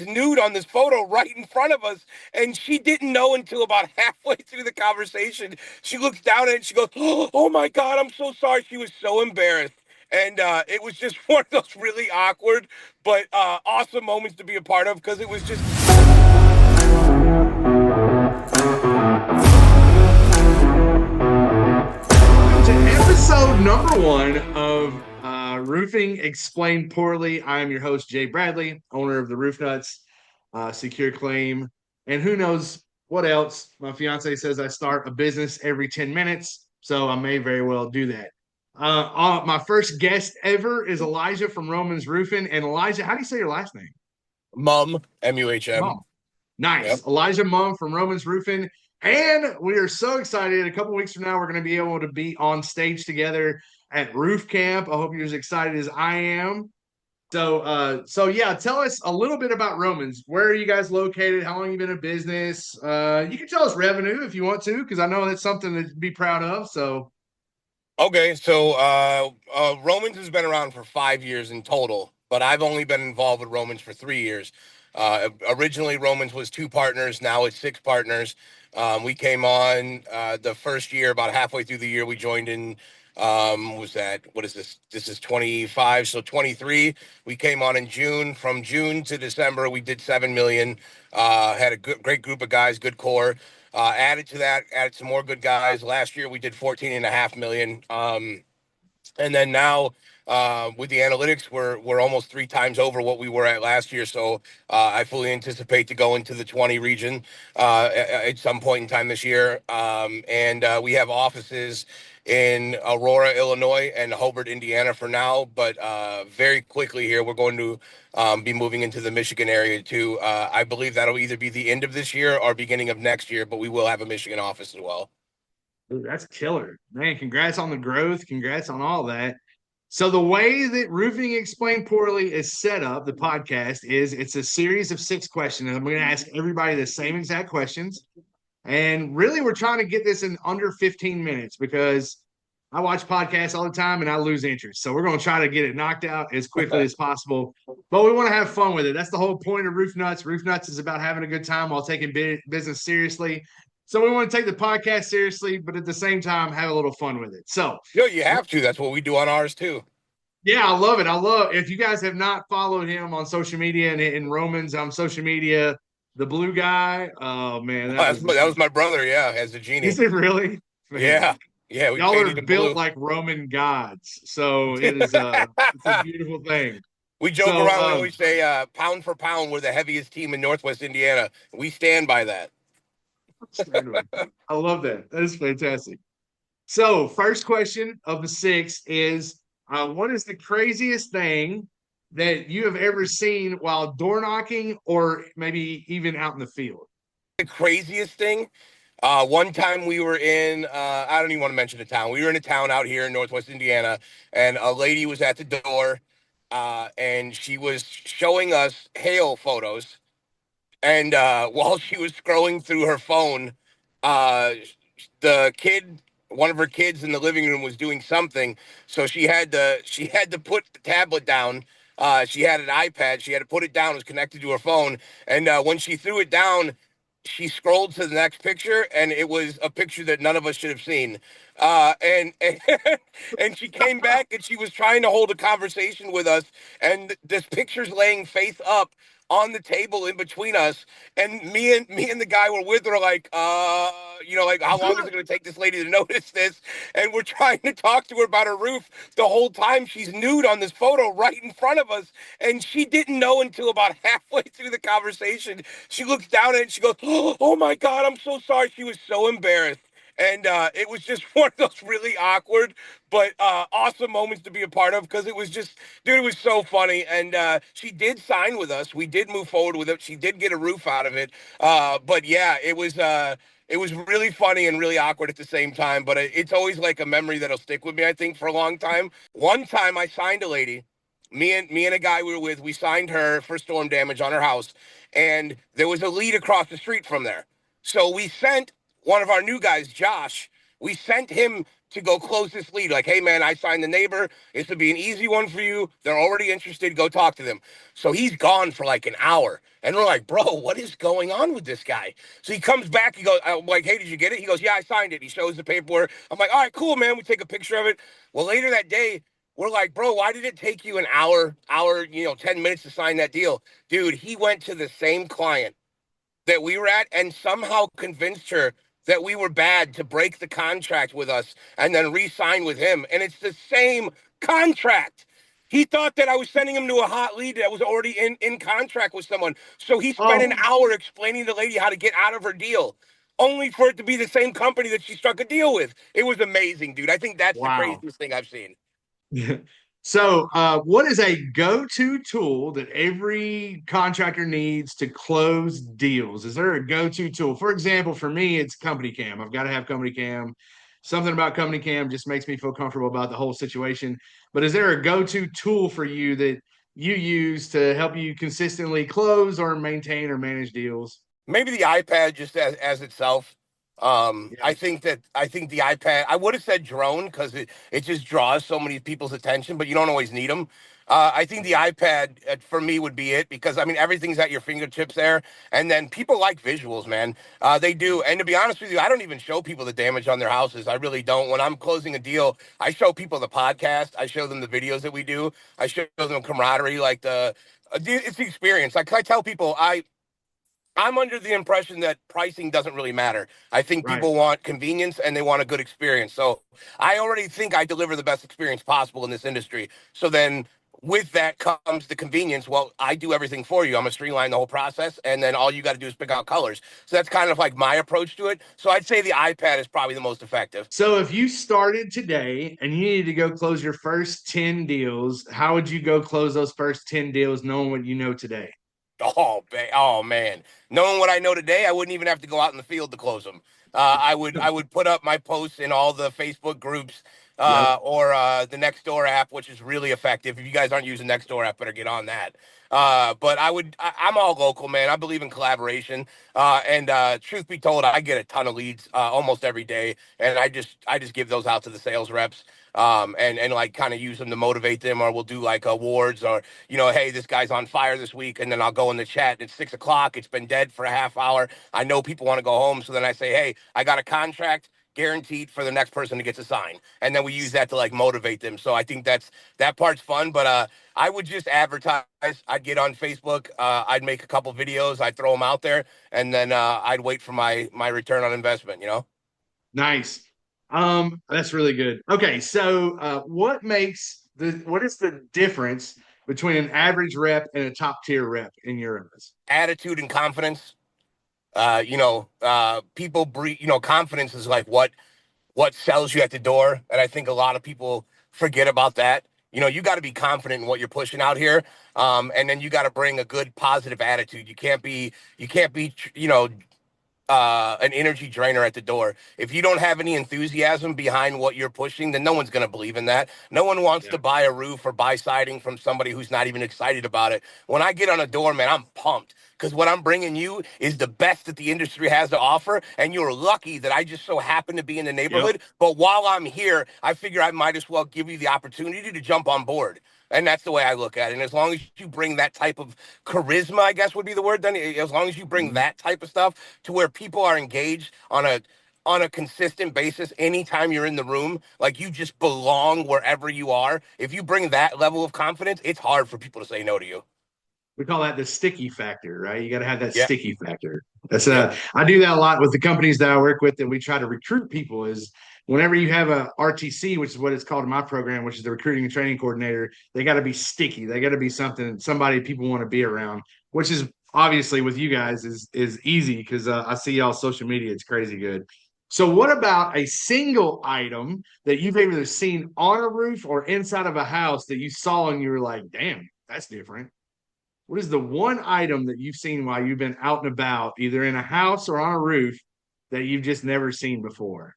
nude on this photo right in front of us, and she didn't know until about halfway through the conversation. She looks down at it and she goes, "Oh my God, I'm so sorry." She was so embarrassed. And it was just one of those really awkward but awesome moments to be a part of, because it was just to episode number one of Roofing Explained Poorly. I am your host, Jay Bradley, owner of the Roof Nuts, Secure Claim, and who knows what else. My fiance says I start a business every 10 minutes, so I may very well do that. My first guest ever is Elijah from Romans Roofing. And Elijah, how do you say your last name? Muhm, M-U-H-M. Mom. Nice. Yep. Elijah Muhm from Romans Roofing. And we are so excited. A couple weeks from now, we're going to be able to be on stage together at Roof Camp. I hope you're as excited as I am. So yeah, tell us a little bit about Romans. Where are you guys located? How long you been in business? You can tell us revenue if you want to, because I know that's something to be proud of. So Okay, so Romans has been around for 5 years in total, but I've only been involved with Romans for 3 years. Originally, Romans was 2 partners. Now it's 6 partners. We came on the first year, about halfway through the year. We joined in. What is this? This is 25, so 23. We came on in June. From June to December, we did 7 million. Had a great group of guys, good core. Added to that, added some more good guys. Last year we did 14.5 million. And then now with the analytics, we're almost 3 times over what we were at last year. So I fully anticipate to go into the 20 region at some point in time this year. And we have offices in Aurora, Illinois, and Hobart, Indiana for now. But very quickly here, we're going to be moving into the Michigan area too. I believe that'll either be the end of this year or beginning of next year, but we will have a Michigan office as well. ooh, that's killer. Man, congrats on the growth. Congrats on all that. So the way that Roofing Explained Poorly is set up, the podcast is it's a series of 6 questions. I'm going to ask everybody the same exact questions. And really, we're trying to get this in under 15 minutes because I watch podcasts all the time and I lose interest. So we're going to try to get it knocked out as quickly as possible. But we want to have fun with it. That's the whole point of Roof Nuts. Roof Nuts is about having a good time while taking business seriously. So we want to take the podcast seriously, but at the same time, have a little fun with it. So, You have to. That's what we do on ours too. yeah, I love it. I love if you guys have not followed him on social media and in Romans on social media, the blue guy. Oh man, that was That was my brother. Yeah, as a is genie. it really? Man, Yeah, yeah. We y'all are painted him built blue. like Roman gods. So it's a beautiful thing. We joke So around. We always say, pound for pound, we're the heaviest team in Northwest Indiana. We stand by that. I love that. That is fantastic. So first question of the 6 is what is the craziest thing that you have ever seen while door knocking or maybe even out in the field? The craziest thing. One time we were in, I don't even want to mention the town. We were in a town out here in Northwest Indiana, and a lady was at the door, and she was showing us hail photos. And while she was scrolling through her phone, uh, the kid, one of her kids in the living room was doing something, so she had to put the tablet down. She had an iPad. She had to put it down. It was connected to her phone, and when she threw it down, she scrolled to the next picture, and it was a picture that none of us should have seen. And and she came back, and she was trying to hold a conversation with us, and this picture's laying face up on the table in between us, and me and the guy we're with are like, like, how long is it going to take this lady to notice this? And we're trying to talk to her about her roof the whole time. She's nude on this photo right in front of us, and she didn't know until about halfway through the conversation. She looks down at it and she goes, "Oh my God, I'm so sorry." She was so embarrassed. And it was just one of those really awkward but awesome moments to be a part of, because it was just, dude, it was so funny. And she did sign with us. We did move forward with it. She did get a roof out of it. But yeah, it was really funny and really awkward at the same time. But it's always like a memory that'll stick with me, I think, for a long time. One time I signed a lady. Me and a guy we were with, we signed her for storm damage on her house, and there was a lead across the street from there. So we sent one of our new guys, Josh. We sent him to go close this lead. Like, hey man, I signed the neighbor. This would be an easy one for you. They're already interested. Go talk to them. So he's gone for like an hour. And we're like, bro, what is going on with this guy? So he comes back. He goes, I'm like, hey, did you get it? He goes, yeah, I signed it. He shows the paperwork. I'm like, all right, cool, man. We take a picture of it. Well, later that day, we're like, bro, why did it take you an hour, 10 minutes to sign that deal? Dude, he went to the same client that we were at and somehow convinced her that we were bad to break the contract with us and then re-sign with him. And it's the same contract. He thought that I was sending him to a hot lead that was already in contract with someone. So he spent an Oh, hour explaining to the lady how to get out of her deal, only for it to be the same company that she struck a deal with. It was amazing, dude. I think that's the wow. craziest thing I've seen. So, what is a go-to tool that every contractor needs to close deals? Is there a go-to tool? For example, for me, it's Company Cam. I've got to have Company Cam. Something about Company Cam just makes me feel comfortable about the whole situation. But is there a go-to tool for you that you use to help you consistently close or maintain or manage deals? Maybe the iPad just as itself. Yeah, I think the iPad. I would have said drone because it just draws so many people's attention, but you don't always need them. I think the iPad for me would be it because I mean everything's at your fingertips there, and then people like visuals, man. They do, and to be honest with you, I don't even show people the damage on their houses. I really don't. When I'm closing a deal, I show people the podcast. I show them the videos that we do. I show them camaraderie, like it's the experience. Like I tell people, I'm under the impression that pricing doesn't really matter. I think right. people want convenience and they want a good experience. So I already think I deliver the best experience possible in this industry. So then with that comes the convenience. Well, I do everything for you. I'm gonna streamline the whole process, and then all you got to do is pick out colors. So that's kind of like my approach to it. So I'd say the iPad is probably the most effective. So if you started today and you needed to go close your first 10 deals, how would you go close those first 10 deals knowing what you know today? Oh man, knowing what I know today, I wouldn't even have to go out in the field to close them. I would put up my posts in all the Facebook groups Yep. or the Nextdoor app, which is really effective. If you guys aren't using Nextdoor app, better get on that. But I'm all local, man. I believe in collaboration. And truth be told, I get a ton of leads almost every day, and I just give those out to the sales reps. And like kind of use them to motivate them, or we'll do like awards, or hey, this guy's on fire this week, and then I'll go in the chat. It's 6 o'clock. It's been dead for a half hour. I know people want to go home, so then I say, hey, I got a contract guaranteed for the next person to get to sign, and then we use that to like motivate them. So I think that part's fun. But I would just advertise. I'd get on Facebook. I'd make a couple videos. I'd throw them out there, and then I'd wait for my return on investment. Nice. That's really good. Okay, so what is the difference between an average rep and a top tier rep in your eyes? Attitude and confidence. People breathe. Confidence is like what sells you at the door, and I think a lot of people forget about that. You got to be confident in what you're pushing out here, and then you got to bring a good positive attitude. You can't be an energy drainer at the door. If you don't have any enthusiasm behind what you're pushing, then no one's going to believe in that. No one wants Yeah. to buy a roof or buy siding from somebody who's not even excited about it. When I get on a door, man, I'm pumped because what I'm bringing you is the best that the industry has to offer. And you're lucky that I just so happen to be in the Yep. neighborhood. But while I'm here, I figure I might as well give you the opportunity to jump on board. And that's the way I look at it. And as long as you bring that type of charisma, I guess would be the word, then as long as you bring Mhm. that type of stuff to where people are engaged on a consistent basis anytime you're in the room, like you just belong wherever you are. If you bring that level of confidence, it's hard for people to say no to you. We call that the sticky factor, right? You got to have that Yep. sticky factor. That's Yep. I do that a lot with the companies that I work with that we try to recruit people is whenever you have a RTC, which is what it's called in my program, which is the recruiting and training coordinator, they got to be sticky. They got to be somebody people want to be around, which is obviously with you guys is easy because I see y'all social media. It's crazy good. So, what about a single item that you've either seen on a roof or inside of a house that you saw and you were like, damn, that's different? What is the one item that you've seen while you've been out and about, either in a house or on a roof, that you've just never seen before?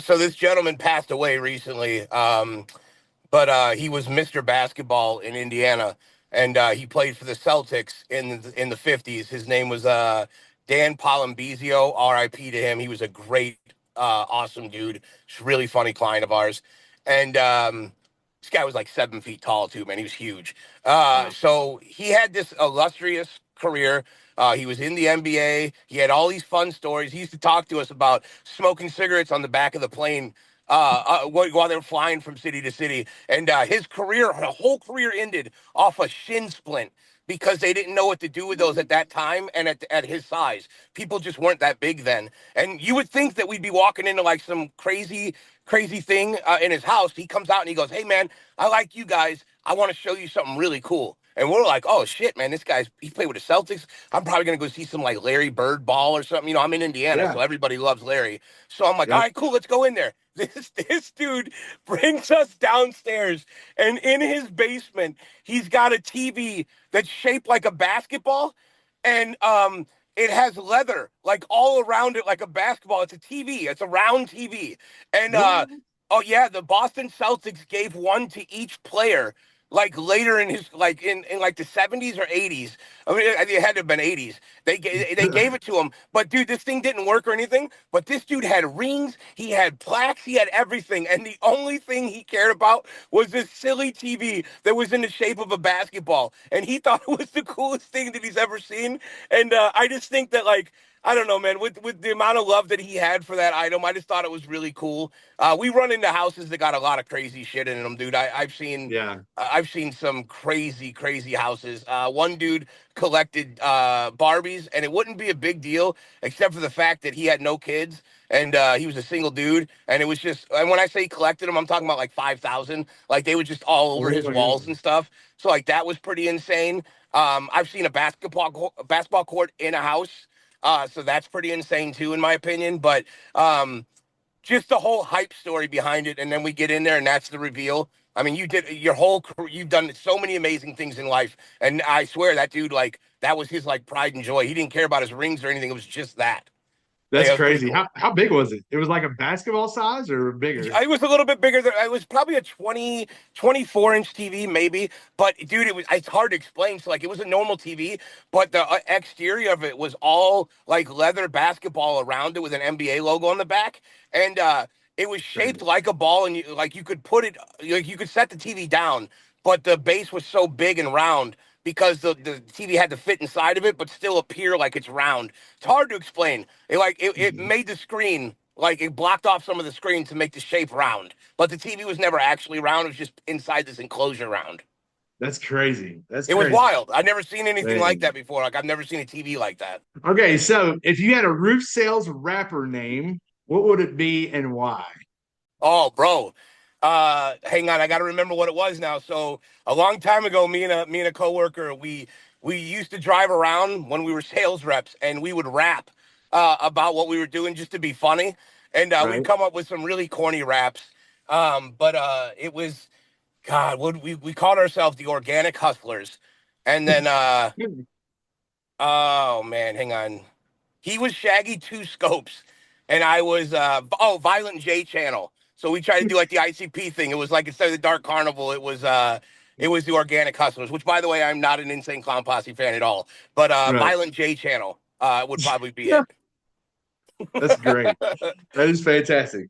So this gentleman passed away recently, but he was Mr. Basketball in Indiana, and he played for the Celtics in the 50s. His name was Dan Palambizio. R.I.P. to him. He was a great awesome dude. He's a really funny client of ours. And this guy was like 7 feet tall too, man. He was huge. Wow. So he had this illustrious career. He was in the NBA. He had all these fun stories. He used to talk to us about smoking cigarettes on the back of the plane while they were flying from city to city. And his whole career ended off a shin splint because they didn't know what to do with those at that time and at his size. People just weren't that big then. And you would think that we'd be walking into like some crazy thing in his house. He comes out and he goes, "Hey, man, I like you guys. I want to show you something really cool." And we're like, "Oh shit, man, he played with the Celtics. I'm probably gonna go see some like Larry Bird ball or something." You know, I'm in Indiana, Yeah. so everybody loves Larry. So I'm like, "All Yep. right, cool, let's go in there." This dude brings us downstairs, and in his basement, he's got a TV that's shaped like a basketball, and it has leather like all around it like a basketball. It's a TV. It's a round TV, and What? oh yeah, the Boston Celtics gave one to each player like later in his like in like the 70s or 80s. I mean, it had to have been 80s. They gave it to him, but dude, this thing didn't work or anything. But this dude had rings, he had plaques, he had everything, and the only thing he cared about was this silly TV that was in the shape of a basketball, and he thought it was the coolest thing that he's ever seen. And I just think that like. I don't know, man. With the amount of love that he had for that item, I just thought it was really cool. We run into houses that got a lot of crazy shit in them, dude. Yeah. I've seen some crazy houses. One dude collected Barbies, and it wouldn't be a big deal except for the fact that he had no kids and he was a single dude. And it was just, and when I say he collected them, I'm talking about like 5,000. Like they were just all over Oh his my walls and goodness. stuff. So like that was pretty insane. I've seen a basketball court in a house. So that's pretty insane too, in my opinion. But just the whole hype story behind it, and then we get in there, and that's the reveal. I mean, you did your whole career, you've done so many amazing things in life, and I swear that dude, like, that was his like pride and joy. He didn't care about his rings or anything. It was just that. That's Yeah, it was pretty crazy. cool. How big was it? It was like a basketball size or bigger? It was a little bit bigger than it was probably a 24 inch TV, maybe. But dude, it's hard to explain. So like it was a normal TV, but the exterior of it was all like leather basketball around it with an NBA logo on the back. And it was shaped Crazy. like a ball, and you could put it like you could set the TV down, but the base was so big and round because the TV had to fit inside of it, but still appear like it's round. It's hard to explain. It made the screen like it blocked off some of the screen to make the shape round, but the TV was never actually round. It was just inside this enclosure round. That's crazy. That's It was crazy. wild. I've never seen anything like Man. that before. Like I've never seen a TV like that. Okay, so if you had a roof sales rapper name, what would it be and why? Oh, bro. Hang on, I got to remember what it was now. So a long time ago, me and a coworker, we used to drive around when we were sales reps, and we would rap about what we were doing just to be funny, and we'd Right? come up with some really corny raps. But it was God. What we called ourselves the Organic Hustlers, and then oh man, hang on. He was Shaggy Two Scopes, and I was Violent J Channel. So we tried to do like the ICP thing. It was like instead of the Dark Carnival, it was the Organic Hustlers. Which, by the way, I'm not an Insane Clown Posse fan at all. But Right. Violent J Channel would probably be Yeah. it. That's great. That is fantastic.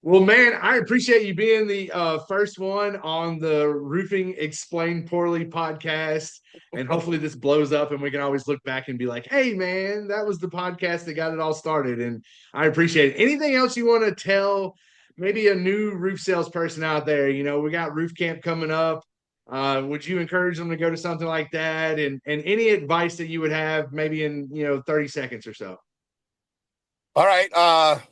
Well, man, I appreciate you being the first one on the Roofing Explained Poorly podcast. And hopefully this blows up and we can always look back and be like, hey, man, that was the podcast that got it all started. And I appreciate it. Anything else you want to tell maybe a new roof salesperson out there? You know, we got roof camp coming up. Would you encourage them to go to something like that? And any advice that you would have maybe in, 30 seconds or so? All right.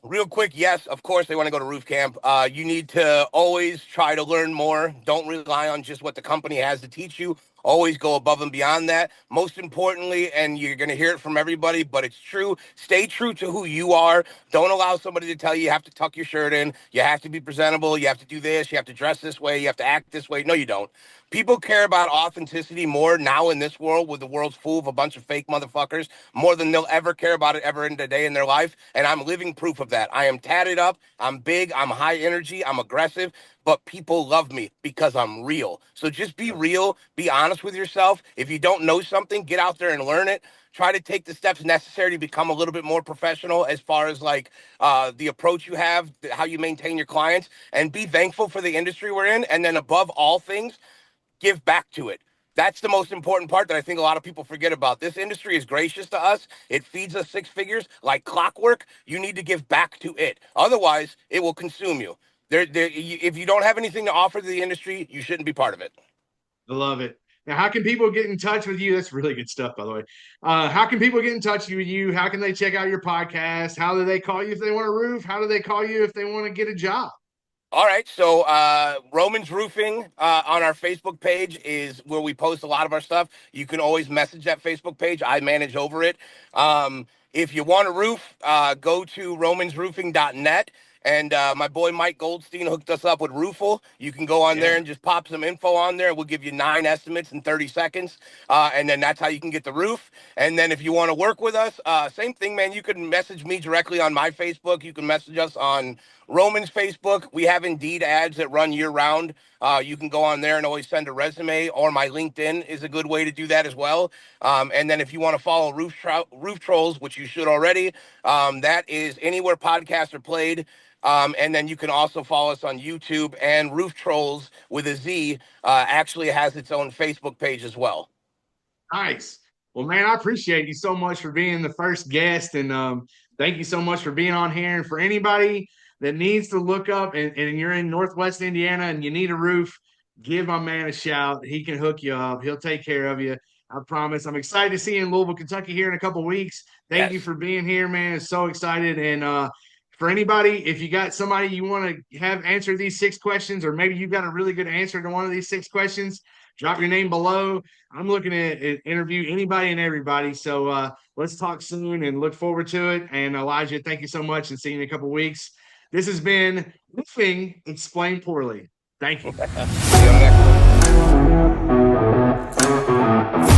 Real quick, yes, of course they want to go to roof camp. You need to always try to learn more. Don't rely on just what the company has to teach you. Always go above and beyond that. Most importantly, and you're going to hear it from everybody, but it's true. Stay true to who you are. Don't allow somebody to tell you you have to tuck your shirt in. You have to be presentable. You have to do this. You have to dress this way. You have to act this way. No, you don't. People care about authenticity more now in this world, with the world's full of a bunch of fake motherfuckers, more than they'll ever care about it ever in a day in their life. And I'm living proof of that. I am tatted up. I'm big. I'm high energy. I'm aggressive. But people love me because I'm real. So just be real. Be honest with yourself. If you don't know something, get out there and learn it. Try to take the steps necessary to become a little bit more professional as far as like the approach you have, how you maintain your clients, and be thankful for the industry we're in. And then above all things, give back to it. That's the most important part that I think a lot of people forget about. This industry is gracious to us. It feeds us six figures like clockwork. You need to give back to it. Otherwise, it will consume you. If you don't have anything to offer to the industry, you shouldn't be part of it. I love it. Now, how can people get in touch with you? That's really good stuff, by the way. How can people get in touch with you? How can they check out your podcast? How do they call you if they want a roof? How do they call you if they want to get a job? All right, so Roman's Roofing on our Facebook page is where we post a lot of our stuff. You can always message that Facebook page. I manage over it. If you want a roof, go to romansroofing.net. And my boy Mike Goldstein hooked us up with Roofle. You can go on there Yeah. and just pop some info on there. We'll give you 9 estimates in 30 seconds. And then that's how you can get the roof. And then if you want to work with us, same thing, man. You can message me directly on my Facebook. You can message us on Roman's Facebook. We have Indeed ads that run year round. You can go on there and always send a resume, or my LinkedIn is a good way to do that as well. And then if you want to follow Roof Trolls, which you should already, that is anywhere podcasts are played. And then you can also follow us on YouTube, and Roof Trolls with a Z actually has its own Facebook page as well. Nice. Well, man, I appreciate you so much for being the first guest. And thank you so much for being on here. And for anybody that needs to look up and you're in Northwest Indiana and you need a roof, give my man a shout. He can hook you up, he'll take care of you. I promise. I'm excited to see you in Louisville, Kentucky here in a couple weeks. Thank you Yes. for being here, man. So excited. And for anybody, if you got somebody you want to have answer these 6 questions, or maybe you've got a really good answer to one of these 6 questions, drop your name below. I'm looking at interview anybody and everybody. So let's talk soon and look forward to it. And Elijah, thank you so much, and see you in a couple weeks. This has been Roofing Explained Poorly. Thank you. See you on the next one.